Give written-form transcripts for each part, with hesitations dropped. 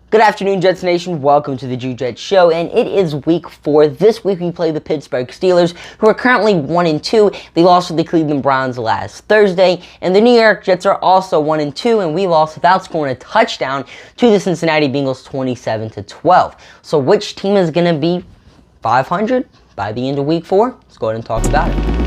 Good afternoon, Jets Nation. Welcome to the Jets Show, and it is week 4. This week we play the Pittsburgh Steelers, who are currently 1-2. They lost to the Cleveland Browns last Thursday, and the New York Jets are also 1-2, and we lost without scoring a touchdown to the Cincinnati Bengals 27-12. So which team is going to be 500 by the end of week 4? Let's go ahead and talk about it.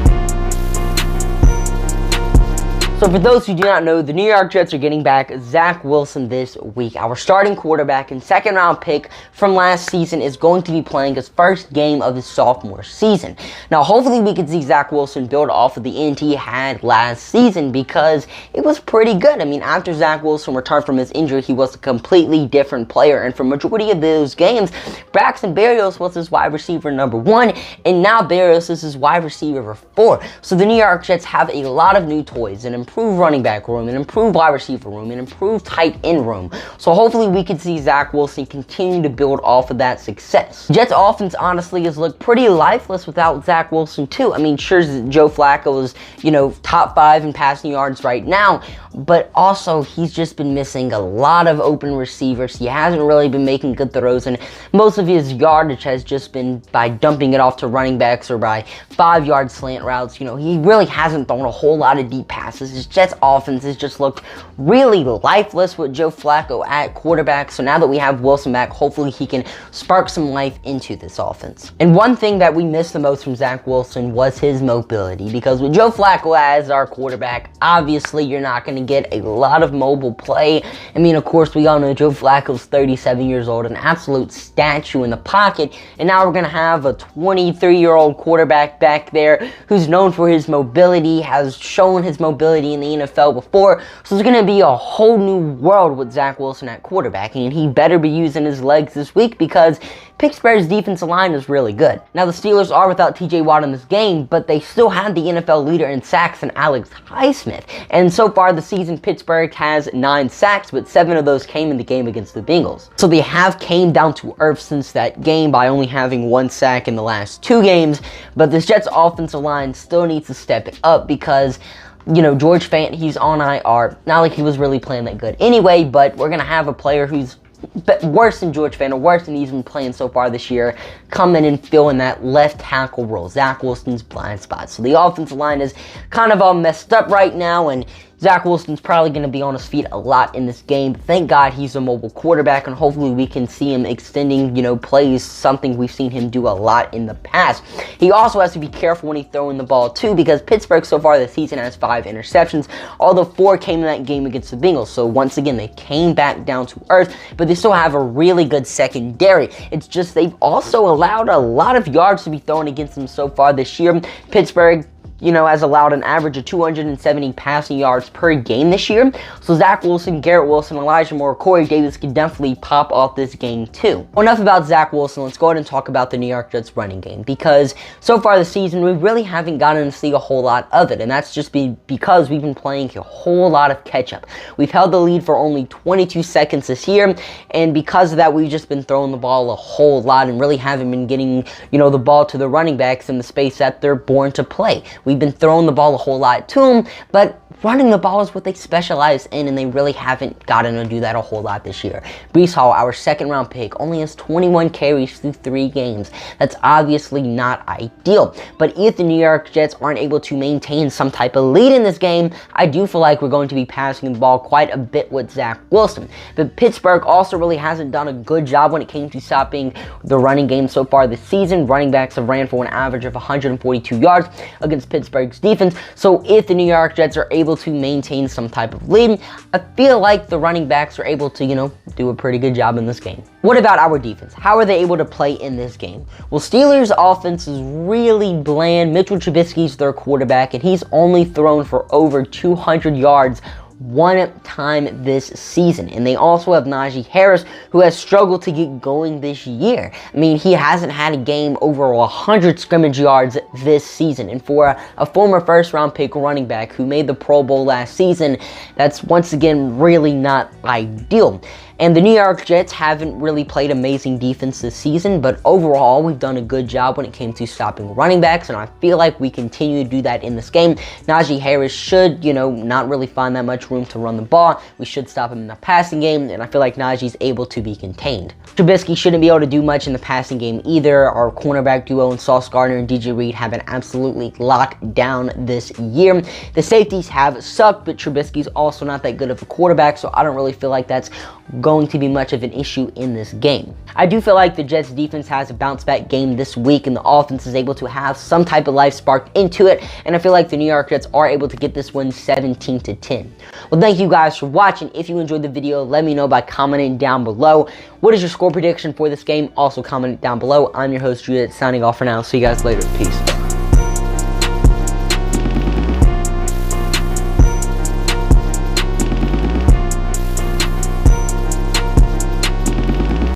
So for those who do not know, the New York Jets are getting back Zach Wilson this week. Our starting quarterback and second-round pick from last season is going to be playing his first game of his sophomore season. Now, hopefully we can see Zach Wilson build off of the end he had last season because it was pretty good. I mean, after Zach Wilson returned from his injury, he was a completely different player. And for majority of those games, Braxton Berrios was his wide receiver number 1, and now Berrios is his wide receiver 4. So the New York Jets have a lot of new toys and improved running back room, and improved wide receiver room, and improved tight end room. So hopefully we can see Zach Wilson continue to build off of that success. Jets offense honestly has looked pretty lifeless without Zach Wilson too. I mean, sure, Joe Flacco is, top 5 in passing yards right now, but also he's just been missing a lot of open receivers. He hasn't really been making good throws, and most of his yardage has just been by dumping it off to running backs or by 5-yard slant routes. He really hasn't thrown a whole lot of deep passes. His Jets offense has just looked really lifeless with Joe Flacco at quarterback. So now that we have Wilson back, hopefully he can spark some life into this offense. And one thing that we missed the most from Zach Wilson was his mobility, because with Joe Flacco as our quarterback, obviously you're not going to get a lot of mobile play. I mean, of course, we all know Joe Flacco's 37 years old, an absolute statue in the pocket, and now we're going to have a 23-year-old quarterback back there who's known for his mobility, has shown his mobility in the NFL before. So it's going to be a whole new world with Zach Wilson at quarterback, and he better be using his legs this week because Pittsburgh's defensive line is really good. Now, the Steelers are without TJ Watt in this game, but they still have the NFL leader in sacks in Alex Highsmith. And so far this season, Pittsburgh has 9 sacks, but 7 of those came in the game against the Bengals. So they have came down to earth since that game by only having 1 sack in the last 2 games. But this Jets offensive line still needs to step it up because George Fant, he's on IR. Not like he was really playing that good anyway, but we're going to have a player who's worse than George Fant, or worse than he's been playing so far this year, come in and fill in that left tackle role, Zach Wilson's blind spot. So the offensive line is kind of all messed up right now, and Zach Wilson's probably going to be on his feet a lot in this game. Thank God he's a mobile quarterback, and hopefully we can see him extending, plays, something we've seen him do a lot in the past. He also has to be careful when he's throwing the ball, too, because Pittsburgh so far this season has 5 interceptions, although 4 came in that game against the Bengals. So once again, they came back down to earth, but they still have a really good secondary. It's just they've also allowed a lot of yards to be thrown against them so far this year. Pittsburgh has allowed an average of 270 passing yards per game this year. So Zach Wilson, Garrett Wilson, Elijah Moore, Corey Davis can definitely pop off this game too. Well, enough about Zach Wilson. Let's go ahead and talk about the New York Jets running game, because so far this season, we really haven't gotten to see a whole lot of it. And that's just because we've been playing a whole lot of catch-up. We've held the lead for only 22 seconds this year. And because of that, we've just been throwing the ball a whole lot and really haven't been getting, the ball to the running backs in the space that they're born to play. We've been throwing the ball a whole lot to them, but running the ball is what they specialize in, and they really haven't gotten to do that a whole lot this year. Breece Hall, our second-round pick, only has 21 carries through 3 games. That's obviously not ideal, but if the New York Jets aren't able to maintain some type of lead in this game, I do feel like we're going to be passing the ball quite a bit with Zach Wilson. But Pittsburgh also really hasn't done a good job when it came to stopping the running game so far this season. Running backs have ran for an average of 142 yards against Pittsburgh's defense. So if the New York Jets are able to maintain some type of lead, I feel like the running backs are able to, do a pretty good job in this game. What about our defense? How are they able to play in this game? Well, Steelers' offense is really bland. Mitchell Trubisky's their quarterback, and he's only thrown for over 200 yards 1 time this season. And they also have Najee Harris, who has struggled to get going this year. I mean, he hasn't had a game over 100 scrimmage yards this season. And for a former first-round pick running back who made the Pro Bowl last season, that's once again really not ideal. And the New York Jets haven't really played amazing defense this season, but overall, we've done a good job when it came to stopping running backs, and I feel like we continue to do that in this game. Najee Harris should, not really find that much room to run the ball. We should stop him in the passing game, and I feel like Najee's able to be contained. Trubisky shouldn't be able to do much in the passing game either. Our cornerback duo and Sauce Gardner and DJ Reed have been absolutely locked down this year. The safeties have sucked, but Trubisky's also not that good of a quarterback, so I don't really feel like that's going to be much of an issue in this game. I do feel like the Jets defense has a bounce back game this week, and the offense is able to have some type of life sparked into it, and I feel like the New York Jets are able to get this win 17-10. Well, thank you guys for watching. If you enjoyed the video, let me know by commenting down below. What is your score prediction for this game? Also comment it down below. I'm your host, Judith, signing off for now. See you guys later. Peace.